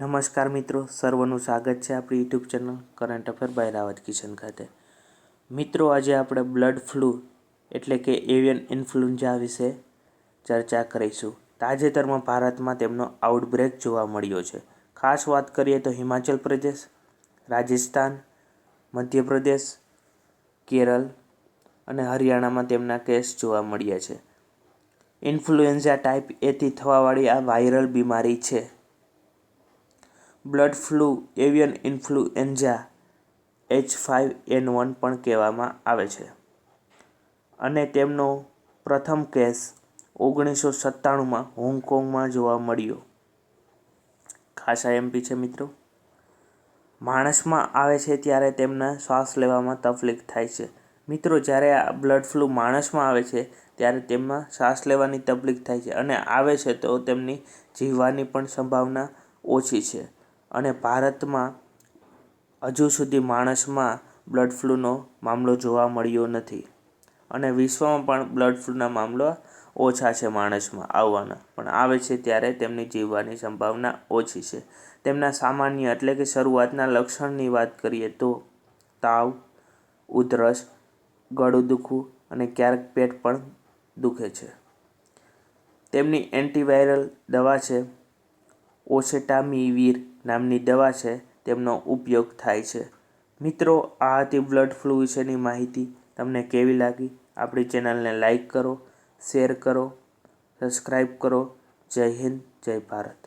નમસ્કાર મિત્રો, સર્વનું સ્વાગત છે આપણી YouTube channel current affair by Rawat Kishan ખાતે. મિત્રો, આજે આપણે બ્લડ ફ્લૂ એટલે કે એવિયન ઇન્ફ્લુએન્ઝા વિશે ચર્ચા કરીશું. તાજેતરમાં ભારતમાં તેમનો આઉટબ્રેક જોવા મળ્યો છે. ખાસ વાત કરીએ તો હિમાચલ પ્રદેશ, રાજસ્થાન, મધ્યપ્રદેશ, કેરળ અને હરિયાણામાં તેમના કેસ જોવા મળ્યા છે. ઇન્ફ્લુએન્ઝા ટાઈપ એથી થવાવાળી આ વાયરલ બીમારી છે. Blood flu avian influenza H5N1 પણ કહેવામાં આવે છે અને તેમનો પ્રથમ કેસ 1997માં હોંગકોંગમાં જોવા મળ્યો. ખાસ આઈએમપી છે મિત્રો. માણસમાં આવે છે ત્યારે તેમને શ્વાસ લેવામાં તકલીફ થાય છે. મિત્રો, જ્યારે આ બ્લડ ફ્લૂ માણસમાં આવે છે ત્યારે તેમાં શ્વાસ લેવાની તકલીફ થાય છે અને આવે છે તો તેમની જીવવાની પણ સંભાવના ઓછી છે. અને ભારતમાં હજુ સુધી માણસમાં બ્લડ ફ્લૂનો મામલો જોવા મળ્યો નથી અને વિશ્વમાં પણ બ્લડ ફ્લૂના મામલા ઓછા છે માણસમાં આવવાના, પણ આવે છે ત્યારે તેમની જીવવાની સંભાવના ઓછી છે. તેમના સામાન્ય એટલે કે શરૂઆતના લક્ષણની વાત કરીએ તો તાવ, ઉધરસ, ગળું દુખવું અને ક્યારેક પેટ પણ દુખે છે. તેમની એન્ટીવાયરલ દવા છે ઓસેટામિવીર નામની દવા છે, તેમનો ઉપયોગ થાય છે. મિત્રો, આ હતી બ્લડ ફ્લૂ વિશેની માહિતી. તમને કેવી લાગી? આપણી ચેનલને લાઈક કરો, શેર કરો, સબસ્ક્રાઈબ કરો. જય હિન્દ, જય ભારત.